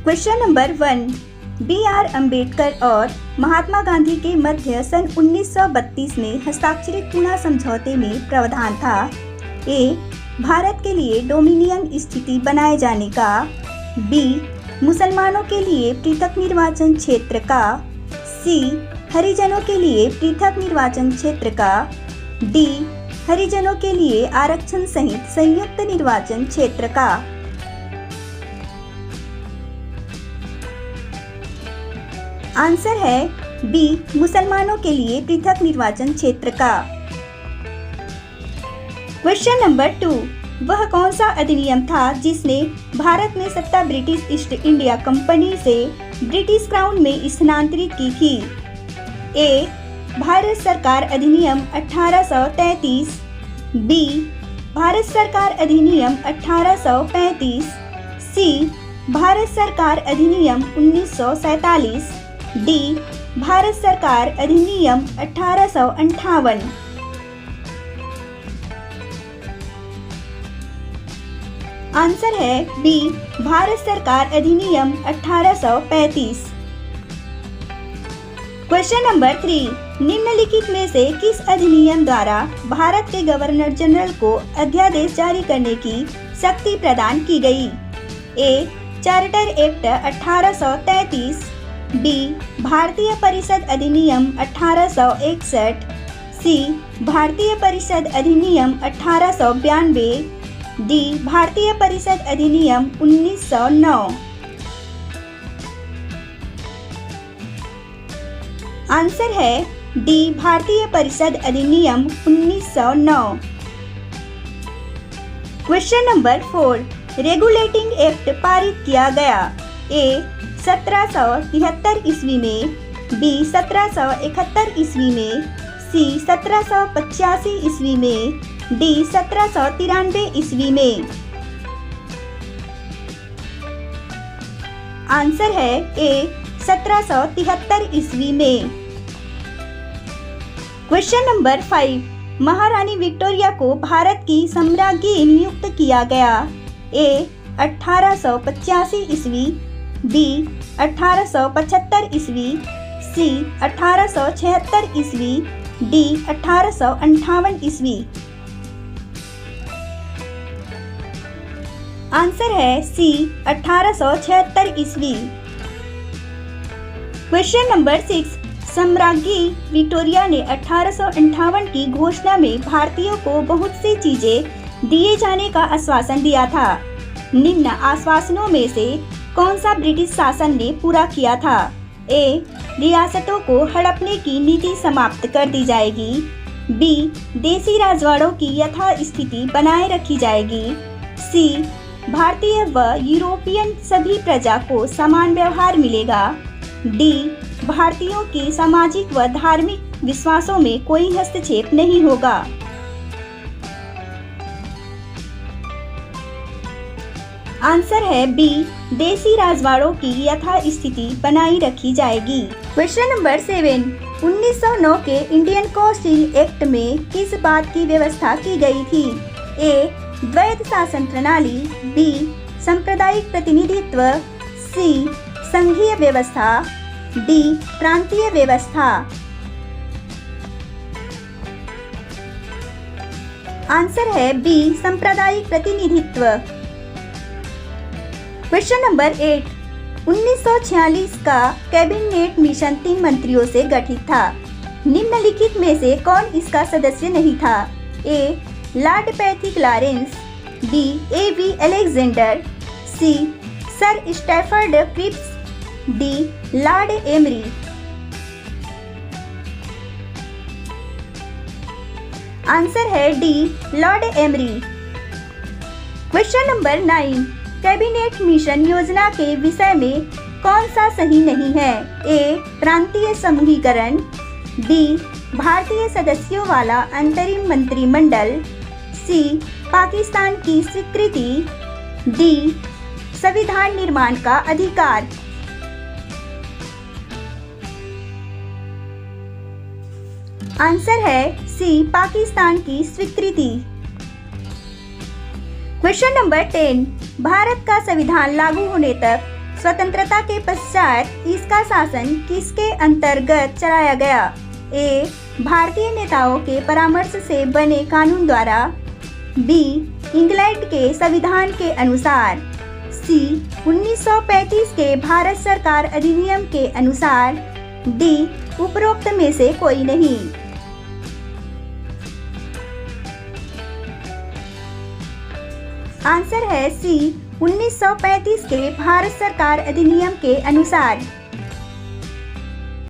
Question number 1, B.R. Ambedkar और महात्मा गांधी के मध्य सन 1932 में हस्ताक्षरित पुणे समझौते में प्रावधान था। ए. भारत के लिए डोमिनियन स्थिति बनाए जाने का। बी. मुसलमानों के लिए पृथक निर्वाचन क्षेत्र का। सी. हरिजनों के लिए पृथक निर्वाचन क्षेत्र का। डी. हरिजनों के लिए आरक्षण सहित संयुक्त निर्वाचन क्षेत्र का। आंसर है बी. मुसलमानों के लिए पृथक निर्वाचन क्षेत्र का। क्वेश्चन नंबर 2, वह कौन सा अधिनियम था जिसने भारत में सत्ता ब्रिटिश ईस्ट इंडिया कंपनी से ब्रिटिश क्राउन में स्थानांतरित की थी। ए. भारत सरकार अधिनियम 1833। बी. भारत सरकार अधिनियम 1835। सी. भारत सरकार अधिनियम 1947। डी. भारत सरकार अधिनियम 1858। आंसर है बी. भारत सरकार अधिनियम 1835। क्वेश्चन नंबर 3, निम्नलिखित में से किस अधिनियम द्वारा भारत के गवर्नर जनरल को अध्यादेश जारी करने की शक्ति प्रदान की गई। ए. Charter act 1833। बी. भारतीय परिषद अधिनियम 1861। सी. भारतीय परिषद अधिनियम 1892। डी. भारतीय परिषद अधिनियम 1909। आंसर है डी. भारतीय परिषद अधिनियम 1909। क्वेश्चन नंबर 4, रेगुलेटिंग एक्ट पारित किया गया। ए. 1773 ईस्वी में। बी. 1771 ईस्वी में। सी. 1785 ईस्वी में। डी. 1793 ईस्वी में। आंसर है ए. 1773 ईस्वी में। क्वेश्चन नंबर 5, महारानी विक्टोरिया को भारत की सम्राज्ञी नियुक्त किया गया। ए. 1885 ईस्वी। बी. 1875 ईस्वी। सी. 1876 ईस्वी। डी. 1858 ईस्वी। आंसर है सी. 1876 ईस्वी। क्वेश्चन नंबर 6, सम्राज्ञी विक्टोरिया ने 1858 की घोषणा में भारतीयों को बहुत सी चीजें दिए जाने का आश्वासन दिया था। निम्न आश्वासनों में से कौन सा ब्रिटिश शासन ने पूरा किया था। ए. रियासतों को हड़पने की नीति समाप्त कर दी जाएगी। बी. देसी राजवाड़ों की यथास्थिति बनाए रखी जाएगी। सी. भारतीय व यूरोपियन सभी प्रजा को समान व्यवहार मिलेगा। डी. भारतीयों के सामाजिक व धार्मिक विश्वासों में कोई हस्तक्षेप नहीं होगा। आंसर है बी. देसी राजवाड़ों की यथास्थिति बनाई रखी जाएगी। क्वेश्चन नंबर 7, 1909 के इंडियन कौंसिल एक्ट में किस बात की व्यवस्था की गई थी। ए. द्वैध शासन प्रणाली। बी. सांप्रदायिक प्रतिनिधित्व। सी. संघीय व्यवस्था। डी. प्रांतीय व्यवस्था। आंसर है बी. सांप्रदायिक प्रतिनिधित्व। क्वेश्चन नंबर 8, 1946 का कैबिनेट मिशन 3 मंत्रियों से गठित था। निम्नलिखित में से कौन इसका सदस्य नहीं था। A. Lord Pethick Lawrence. B. A.V. Alexander. C. Sir Stafford Cripps. D. Lord Amery. Answer है D. Lord Amery. Question number 9, cabinet mission योजना के विषय में कौन सा सही नहीं है। ए. प्रांतीय समूहीकरण। बी. भारतीय सदस्यों वाला अंतरिम मंत्रिमंडल। सी. पाकिस्तान की स्वीकृति। डी. संविधान निर्माण का अधिकार। आंसर है सी. पाकिस्तान की स्वीकृति। क्वेश्चन नंबर 10, भारत का संविधान लागू होने तक स्वतंत्रता के पश्चात इसका शासन किसके अंतर्गत चलाया गया? ए. भारतीय नेताओं के परामर्श से बने कानून द्वारा। बी. इंग्लैंड के संविधान के अनुसार। सी. 1935 के भारत सरकार अधिनियम के अनुसार। डी. उपरोक्त में से कोई नहीं। आंसर है सी. 1935 के भारत सरकार अधिनियम के अनुसार।